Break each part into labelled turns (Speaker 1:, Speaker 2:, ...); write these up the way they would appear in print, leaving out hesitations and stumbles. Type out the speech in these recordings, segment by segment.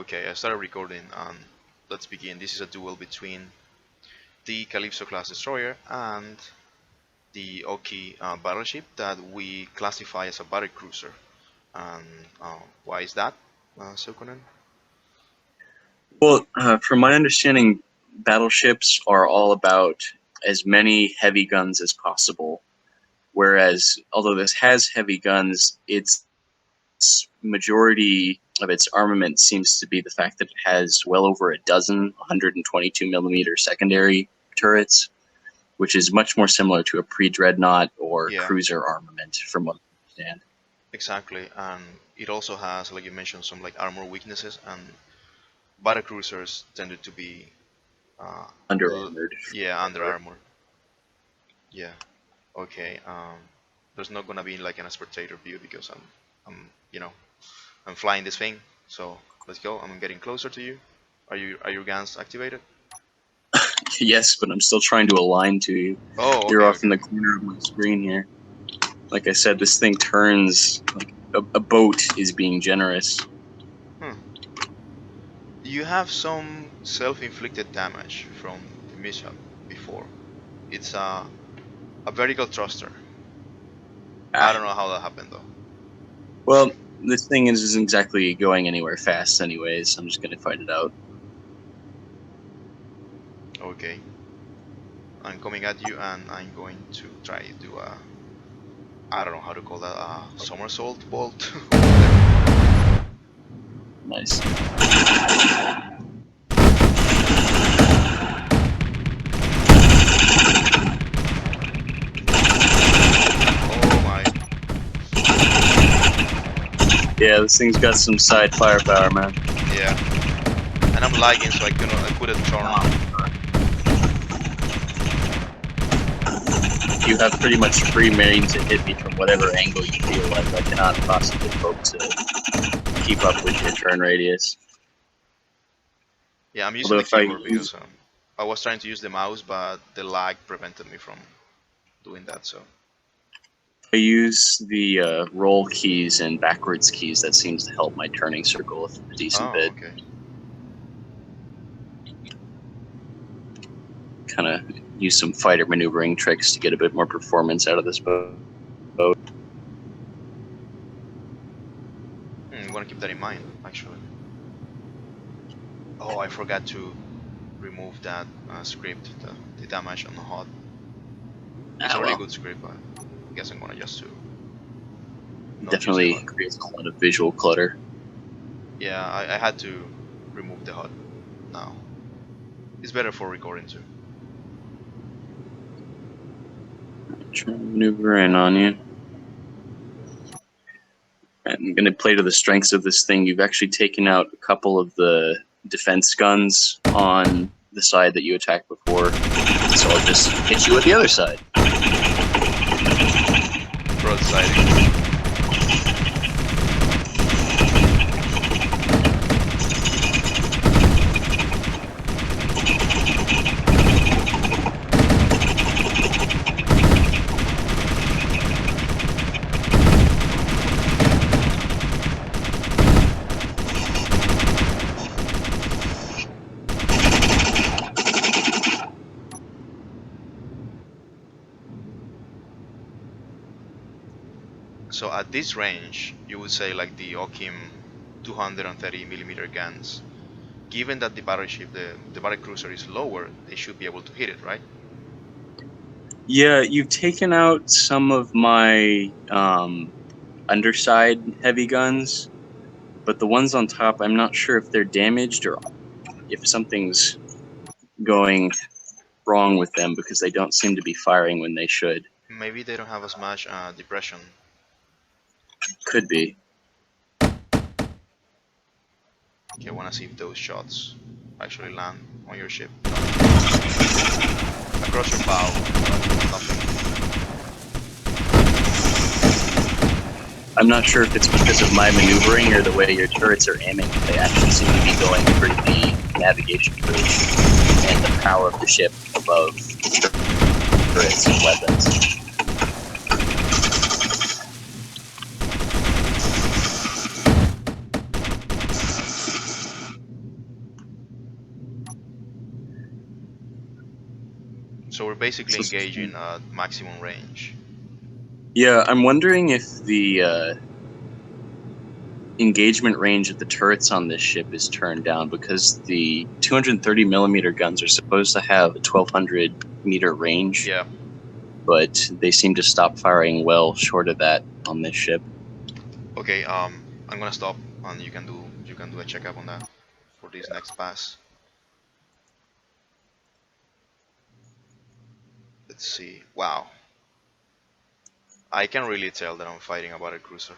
Speaker 1: Okay, I started recording and let's begin. This is a duel between the Calypso class destroyer and the OKI Battleship that we classify as a Battlecruiser. And why is that, Sukunen?
Speaker 2: Well, from my understanding, battleships are all about as many heavy guns as possible. Whereas, although this has heavy guns, its majority of its armament seems to be the fact that it has well over a dozen 122 millimeter secondary turrets, which is much more similar to a pre-dreadnought or
Speaker 1: Yeah,
Speaker 2: cruiser armament, from what I understand.
Speaker 1: exactly. And it also has, like you mentioned, some like armor weaknesses. And Battlecruisers tended to be, uh,
Speaker 2: Under armored.
Speaker 1: yeah, under armor. Yeah. Okay. There's not gonna be like an spectator view because I'm flying this thing. So let's go. I'm getting closer to you. Are your guns activated?
Speaker 2: Yes, but I'm still trying to align to you.
Speaker 1: Oh,
Speaker 2: You're
Speaker 1: okay,
Speaker 2: off in
Speaker 1: okay.
Speaker 2: the corner of my screen here. Like I said, this thing turns like a boat is being generous.
Speaker 1: Hmm. You have some self-inflicted damage from the mishap before. It's a vertical thruster. I
Speaker 2: Ah,
Speaker 1: don't know how that happened though.
Speaker 2: well, this thing isn't exactly going anywhere fast, anyways. I'm just gonna fight it out.
Speaker 1: Okay. I'm coming at you and I'm going to try to do a, I don't know how to call that, a somersault bolt.
Speaker 2: Nice.
Speaker 1: Oh my.
Speaker 2: Yeah, this thing's got some side firepower, man.
Speaker 1: Yeah. And I'm lagging so I couldn't turn on.
Speaker 2: You have pretty much free reign to hit me from whatever angle you feel like. I cannot possibly hope to keep up with your turn radius.
Speaker 1: Yeah, I'm using
Speaker 2: Although
Speaker 1: the
Speaker 2: if I
Speaker 1: keyboard
Speaker 2: use,
Speaker 1: because I was trying to use the mouse, but the lag prevented me from doing that. So
Speaker 2: the roll keys and backwards keys, that seems to help my turning circle a decent
Speaker 1: oh,
Speaker 2: bit.
Speaker 1: okay.
Speaker 2: Kind of use some fighter maneuvering tricks to get a bit more performance out of this boat.
Speaker 1: I'm gonna keep that in mind, actually. Oh, I forgot to remove that script, the damage on the HUD. It's a really
Speaker 2: Well,
Speaker 1: good script, but I guess I'm gonna just to not use the
Speaker 2: definitely
Speaker 1: HUD.
Speaker 2: creates a lot of visual clutter.
Speaker 1: Yeah, I had to remove the HUD now. It's better for recording too.
Speaker 2: Try to maneuver in on you. I'm going to play to the strengths of this thing. You've actually taken out a couple of the defense guns on the side that you attacked before, so I'll just hit you with the other side.
Speaker 1: Broadside. So at this range, you would say like the OKIM 230mm guns. Given that the battleship, the battlecruiser is lower, they should be able to hit it, right?
Speaker 2: Yeah, you've taken out some of my underside heavy guns, but the ones on top, I'm not sure if they're damaged or if something's going wrong with them because they don't seem to be firing when they should.
Speaker 1: Maybe they don't have as much depression.
Speaker 2: Could be.
Speaker 1: Okay, I wanna see if those shots actually land on your ship. Across your bow, but nothing.
Speaker 2: I'm not sure if it's because of my maneuvering or the way your turrets are aiming. They actually seem to be going through the navigation bridge and the power of the ship above turrets and weapons.
Speaker 1: So we're basically
Speaker 2: So-
Speaker 1: engaging at maximum range.
Speaker 2: Yeah, I'm wondering if the engagement range of the turrets on this ship is turned down, because the 230 millimeter guns are supposed to have a 1200 meter range,
Speaker 1: Yeah.
Speaker 2: but they seem to stop firing well short of that on this ship.
Speaker 1: Okay. I'm gonna stop, and you can do a checkup on that for this next pass. Let's see. Wow. I can really tell that I'm fighting a battlecruiser.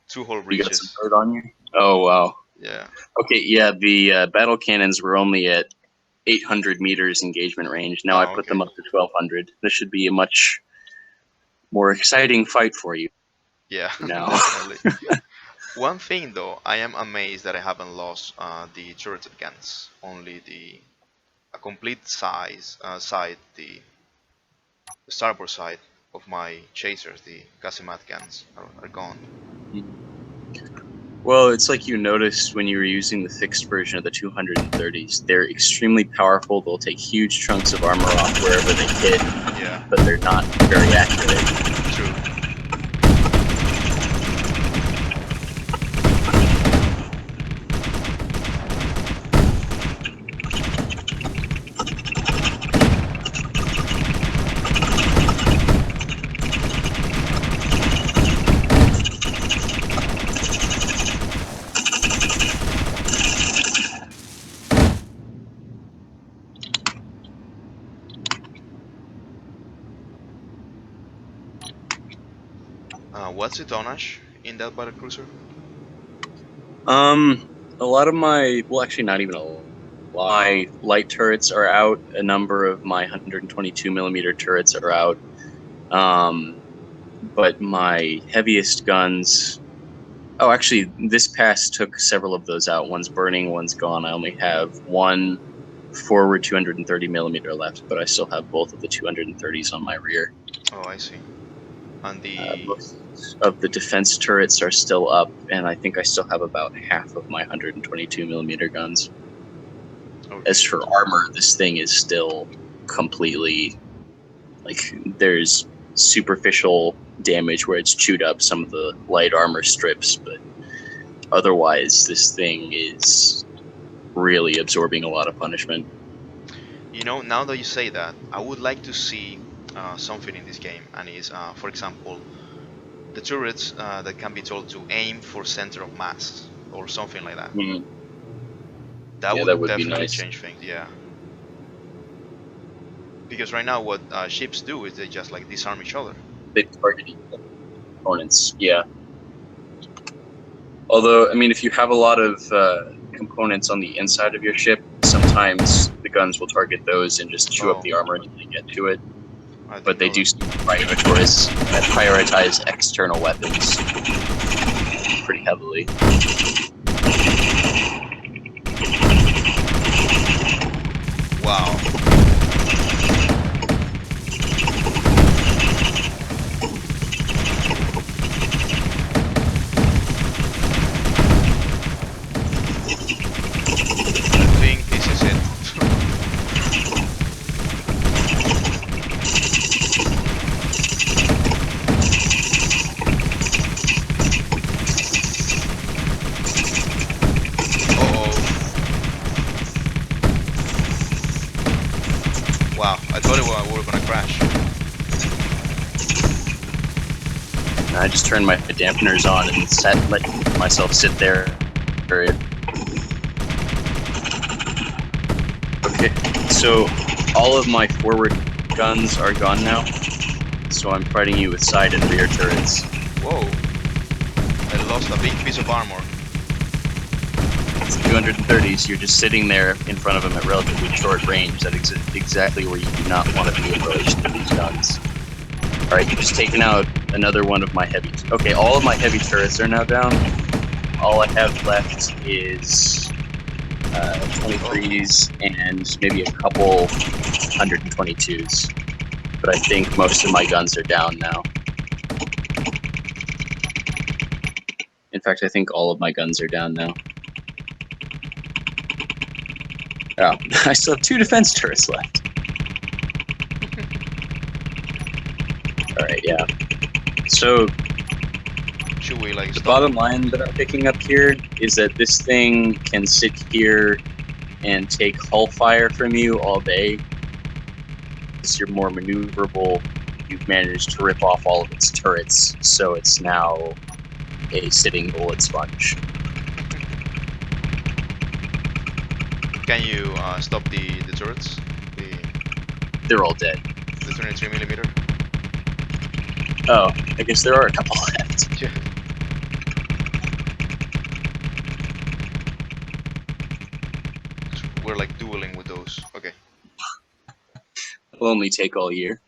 Speaker 1: Two whole
Speaker 2: You got some
Speaker 1: breaches.
Speaker 2: hurt on you? Oh wow.
Speaker 1: Yeah.
Speaker 2: Okay, yeah, the battle cannons were only at 800 meters engagement range. Now I
Speaker 1: Oh,
Speaker 2: put
Speaker 1: okay.
Speaker 2: them up to 1200. This should be a much more exciting fight for you
Speaker 1: Yeah,
Speaker 2: now.
Speaker 1: definitely. One thing though, I am amazed that I haven't lost the turret guns. Only the a complete side, the starboard side of my chasers, the Casimad guns, are gone.
Speaker 2: Well, it's like you noticed when you were using the fixed version of the 230s. They're extremely powerful. They'll take huge chunks of armor off wherever they hit,
Speaker 1: Yeah,
Speaker 2: but they're not very accurate.
Speaker 1: true. What's the tonnage in that battlecruiser?
Speaker 2: A lot of my, well, actually, not even a lot. My light turrets are out. A number of my 122 millimeter turrets are out. But my heaviest guns. Oh, actually, this pass took several of those out. One's burning, one's gone. I only have one forward 230 millimeter left, but I still have both of the 230s on my rear.
Speaker 1: Oh, I see. And the
Speaker 2: Most of the defense turrets are still up, and I think I still have about half of my 122 millimeter guns.
Speaker 1: okay.
Speaker 2: As for armor, this thing is still completely, like, there's superficial damage where it's chewed up some of the light armor strips, but otherwise this thing is really absorbing a lot of punishment.
Speaker 1: You know, now that you say that, I would like to see something in this game, and is, for example, the turrets that can be told to aim for center of mass or something like that.
Speaker 2: Mm.
Speaker 1: That
Speaker 2: Yeah,
Speaker 1: would
Speaker 2: that would be
Speaker 1: definitely
Speaker 2: nice.
Speaker 1: change things. Yeah. Because right now, what ships do is they just like disarm each other.
Speaker 2: They target opponents, yeah. Although, I mean, if you have a lot of components on the inside of your ship, sometimes the guns will target those and just chew up the armor until they get to it.
Speaker 1: I
Speaker 2: But they
Speaker 1: didn't
Speaker 2: do
Speaker 1: know
Speaker 2: prioritize external weapons pretty heavily.
Speaker 1: that. Wow. I think this is it. Uh-oh. Wow, I thought we were gonna crash.
Speaker 2: I just turned my dampeners on and let myself sit there for it. Okay, so all of my forward guns are gone now. So I'm fighting you with side and rear turrets.
Speaker 1: Whoa. I lost a big piece of armor.
Speaker 2: It's 230s. You're just sitting there in front of them at relatively short range. That's exactly where you do not want to be approached with these guns. Alright, you've just taken out another one of my heavy... Okay, all of my heavy turrets are now down. All I have left is 23s and maybe a couple 122s. But I think most of my guns are down now. In fact, I think all of my guns are down now. Oh, I still have 2 defense turrets left. Alright, yeah. So,
Speaker 1: Should we like
Speaker 2: the
Speaker 1: stop?
Speaker 2: bottom line that I'm picking up here is that this thing can sit here and take hull fire from you all day. As you're more maneuverable, you've managed to rip off all of its turrets, so it's now a sitting bullet sponge.
Speaker 1: Can you stop the turrets?
Speaker 2: They're all dead.
Speaker 1: The 23mm?
Speaker 2: Oh, I guess there are a couple left.
Speaker 1: Yeah. We're like dueling with those. Okay.
Speaker 2: It'll only take all year.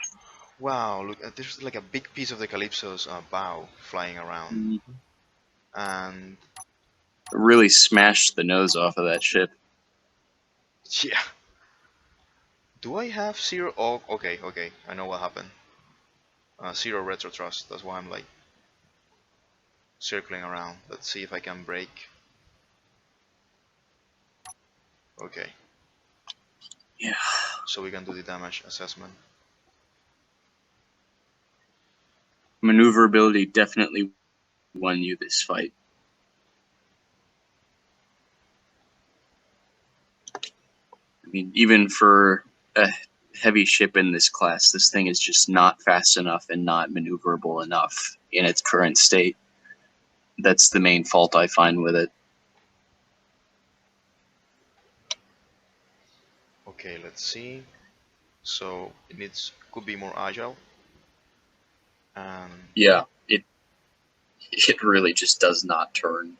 Speaker 1: Wow, look, there's like a big piece of the Calypso's bow flying around. And
Speaker 2: Really smashed the nose off of that ship.
Speaker 1: yeah. Do I have zero? Oh, okay, I know what happened. Zero retro thrust, that's why I'm like circling around. Let's see if I can break. Okay.
Speaker 2: Yeah.
Speaker 1: So we can do the damage assessment.
Speaker 2: Maneuverability definitely won you this fight. I mean, even for a heavy ship in this class, this thing is just not fast enough and not maneuverable enough in its current state. That's the main fault I find with it.
Speaker 1: Okay, let's see. So it could be more agile.
Speaker 2: Yeah, it really just does not turn.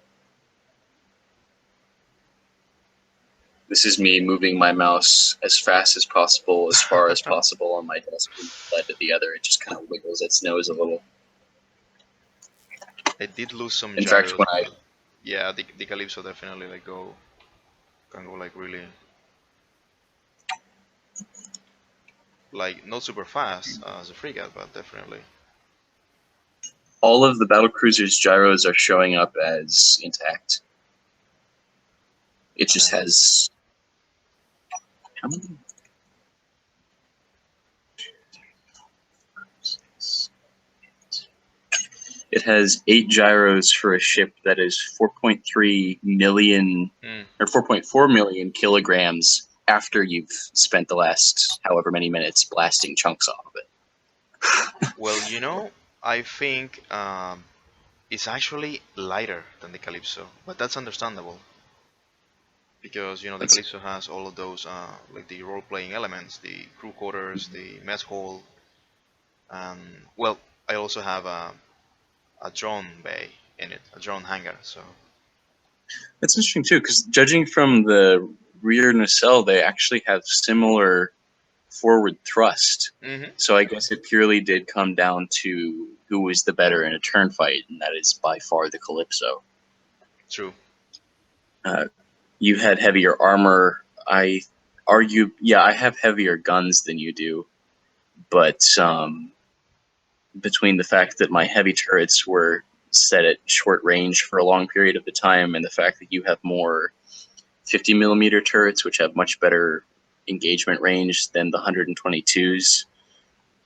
Speaker 2: This is me moving my mouse as fast as possible, as far as possible on my desk from one side to the other. It just kind of wiggles its nose a little.
Speaker 1: I did lose some
Speaker 2: In
Speaker 1: gyros.
Speaker 2: fact, when I
Speaker 1: yeah, the Calypso definitely like can go like really like not super fast as a frigate, but definitely.
Speaker 2: all of the Battlecruiser's gyros are showing up as intact. It just has how many? It has 8 gyros for a ship that is 4.3 million or 4.4 million kilograms after you've spent the last however many minutes blasting chunks off of it.
Speaker 1: Well, I think it's actually lighter than the Calypso, but that's understandable because the Calypso has all of those like the role-playing elements, the crew quarters, the mess hall, and well, I also have a drone bay in it, a drone hangar. So
Speaker 2: That's interesting too, because judging from the rear nacelle, they actually have similar forward thrust. So I guess it purely did come down to who was the better in a turn fight, and that is by far the Calypso.
Speaker 1: True.
Speaker 2: You had heavier armor. I have heavier guns than you do, but between the fact that my heavy turrets were set at short range for a long period of the time, and the fact that you have more 50mm turrets, which have much better engagement range than the 122s,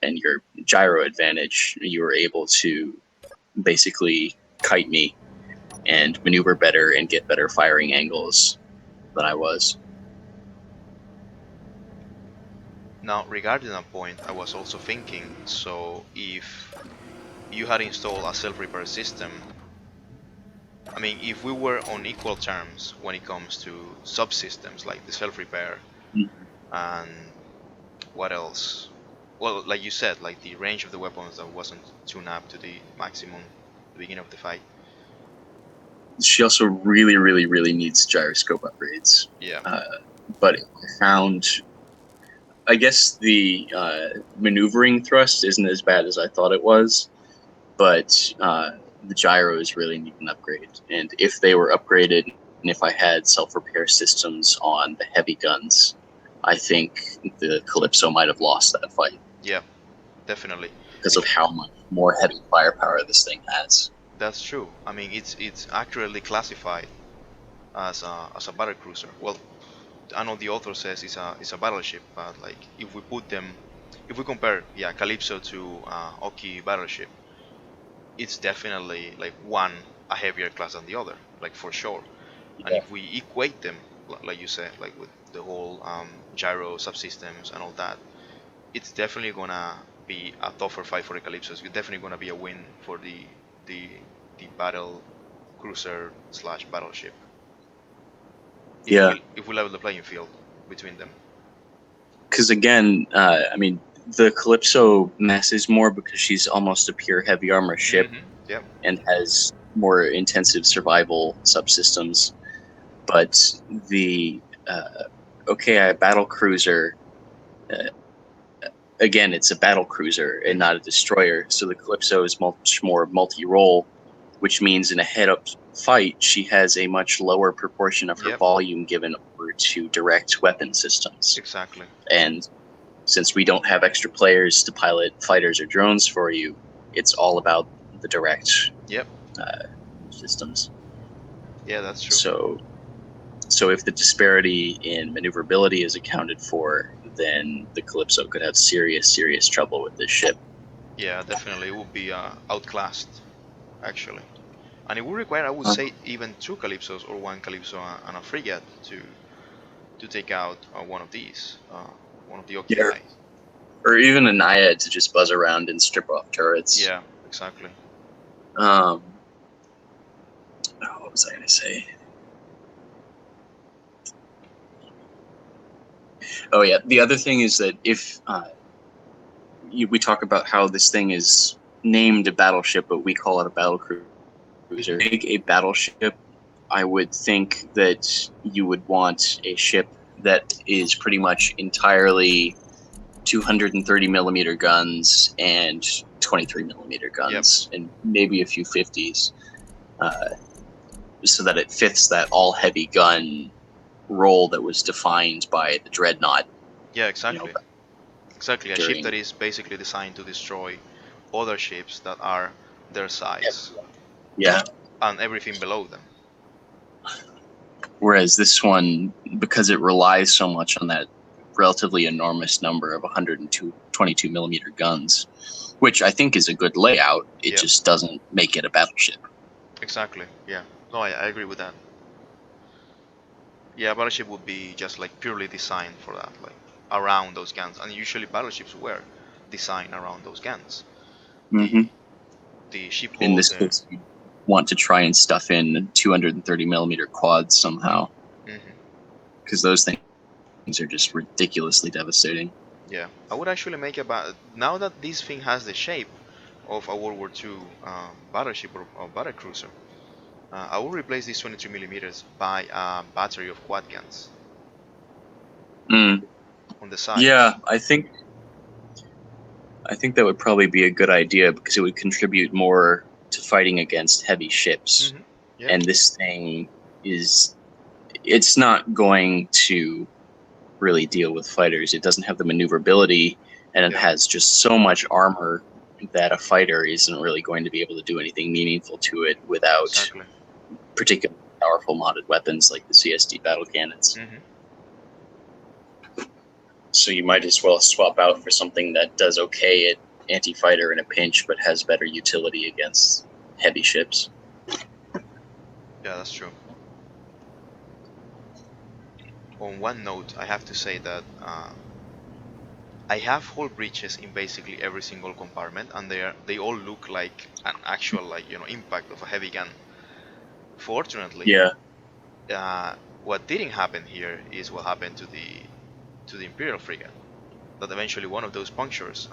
Speaker 2: and your gyro advantage, you were able to basically kite me and maneuver better and get better firing angles than I was.
Speaker 1: Now, regarding that point, I was also thinking, so if you had installed a self-repair system, I mean, if we were on equal terms when it comes to subsystems like the self-repair and what else? Well, like you said, like the range of the weapons that wasn't tuned up to the maximum at the beginning of the fight.
Speaker 2: She also really, really, really needs gyroscope upgrades.
Speaker 1: Yeah.
Speaker 2: But I found, I guess the maneuvering thrust isn't as bad as I thought it was, but the gyros really need an upgrade. And if they were upgraded, and if I had self-repair systems on the heavy guns, I think the Calypso might have lost that fight.
Speaker 1: Yeah, definitely.
Speaker 2: Because of how much more heavy firepower this thing has.
Speaker 1: That's true. I mean, it's accurately classified as a battlecruiser. Well, I know the author says it's a battleship, but like if we put them, if we compare, yeah, Calypso to OKI Battleship, it's definitely like one a heavier class than the other, like for sure. And
Speaker 2: Yeah.
Speaker 1: if we equate them, like you said, like with the whole gyro subsystems and all that, it's definitely gonna be a tougher fight for the Calypsos. It's definitely gonna be a win for the the battle cruiser slash battleship.
Speaker 2: Yeah.
Speaker 1: If we level the playing field between them.
Speaker 2: Because again, I mean, the Calypso masses more because she's almost a pure heavy armor ship
Speaker 1: Yep.
Speaker 2: and has more intensive survival subsystems. But the OKI Battlecruiser, uh, again, it's a battlecruiser and not a destroyer. So the Calypso is much more multi-role, which means in a head-up fight, she has a much lower proportion of her
Speaker 1: Yep.
Speaker 2: volume given over to direct weapon systems.
Speaker 1: Exactly.
Speaker 2: And since we don't have extra players to pilot fighters or drones for you, it's all about the direct
Speaker 1: Yep.
Speaker 2: systems.
Speaker 1: Yeah, that's true.
Speaker 2: So if the disparity in maneuverability is accounted for, then the Calypso could have serious trouble with this ship.
Speaker 1: Yeah, definitely, it would be outclassed, actually, and it would require, I would say, even two Calypsos or one Calypso and a frigate to take out one of these, one of the
Speaker 2: Yeah,
Speaker 1: OKIs.
Speaker 2: or even a Naiad to just buzz around and strip off turrets.
Speaker 1: Yeah, exactly.
Speaker 2: What was I going to say? Oh yeah, the other thing is that if we talk about how this thing is named a battleship, but we call it a battlecruiser. Make a battleship, I would think that you would want a ship that is pretty much entirely 230 millimeter guns and 23 millimeter guns, and maybe a few 50s, so that it fits that all heavy gun role that was defined by the Dreadnought.
Speaker 1: Yeah, exactly. Exactly, a ship
Speaker 2: during-
Speaker 1: that is basically designed to destroy other ships that are their size
Speaker 2: Yeah.
Speaker 1: and everything below them.
Speaker 2: Whereas this one, because it relies so much on that relatively enormous number of 122 millimeter guns, which I think is a good layout, it just doesn't make it a battleship.
Speaker 1: Exactly, yeah. No, I agree with that. Yeah, battleship would be just like purely designed for that, like around those guns. And usually battleships were designed around those guns.
Speaker 2: Mm-hmm.
Speaker 1: The ship holder.
Speaker 2: In this case, you want to try and stuff in 230 millimeter quads somehow, because those things are just ridiculously devastating.
Speaker 1: Yeah, I would actually make now that this thing has the shape of a World War II battleship or battlecruiser, I will replace these 23 millimeters by a battery of quad guns on the side.
Speaker 2: Yeah, I think that would probably be a good idea because it would contribute more to fighting against heavy ships. And this thing it's not going to really deal with fighters. It doesn't have the maneuverability, and it has just so much armor that a fighter isn't really going to be able to do anything meaningful to it without particularly powerful modded weapons like the CSD battle cannons. So you might as well swap out for something that does okay at anti-fighter in a pinch, but has better utility against heavy ships.
Speaker 1: Yeah, that's true. On one note, I have to say that I have hull breaches in basically every single compartment, and they all look like an actual impact of a heavy gun. Fortunately, what didn't happen here is what happened to the Imperial frigate. That eventually one of those punctures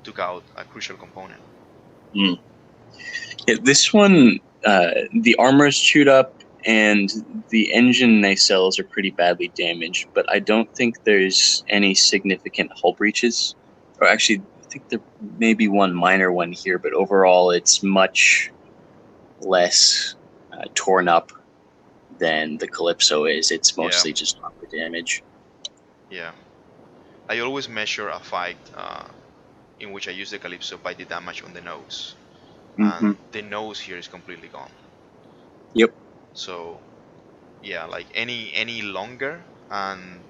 Speaker 1: took out a crucial component.
Speaker 2: Yeah, this one, the armor's chewed up and the engine nacelles are pretty badly damaged, but I don't think there's any significant hull breaches. Or actually, I think there may be one minor one here, but overall it's much less torn up than the Calypso is. It's mostly just armor damage.
Speaker 1: Yeah. I always measure a fight in which I use the Calypso by the damage on the nose. And the nose here is completely gone.
Speaker 2: Yep.
Speaker 1: So, yeah, like any longer and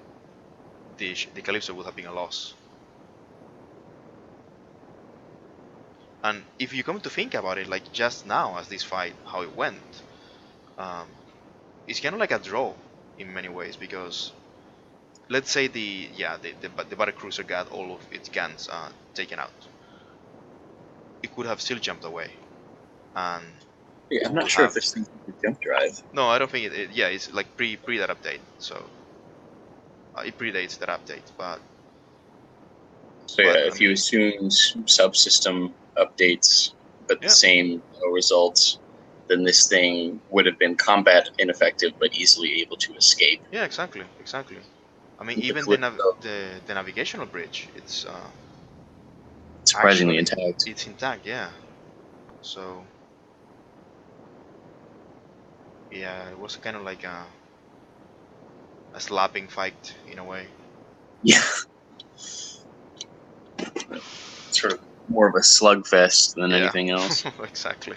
Speaker 1: the Calypso would have been a loss. And if you come to think about it, like just now as this fight, how it went, um, it's kind of like a draw in many ways, because let's say the Battlecruiser got all of its guns taken out, it could have still jumped away, and
Speaker 2: Yeah,
Speaker 1: we
Speaker 2: I'm not
Speaker 1: will
Speaker 2: sure if
Speaker 1: have.
Speaker 2: this thing's a jump drive.
Speaker 1: No, I don't think it. Yeah, it's like pre that update, so it predates that update.
Speaker 2: So
Speaker 1: But
Speaker 2: yeah,
Speaker 1: I
Speaker 2: if you
Speaker 1: mean,
Speaker 2: assumed subsystem updates but the
Speaker 1: yeah,
Speaker 2: same results, then this thing would have been combat ineffective but easily able to escape.
Speaker 1: yeah, exactly, exactly. I mean,
Speaker 2: The
Speaker 1: even
Speaker 2: Calypso,
Speaker 1: the navigational bridge, it's
Speaker 2: surprisingly
Speaker 1: actually
Speaker 2: intact.
Speaker 1: it's intact. Yeah, so yeah, it was kind of like a slapping fight in a way.
Speaker 2: Yeah, sort of more of a slugfest than
Speaker 1: Yeah,
Speaker 2: anything else.
Speaker 1: exactly.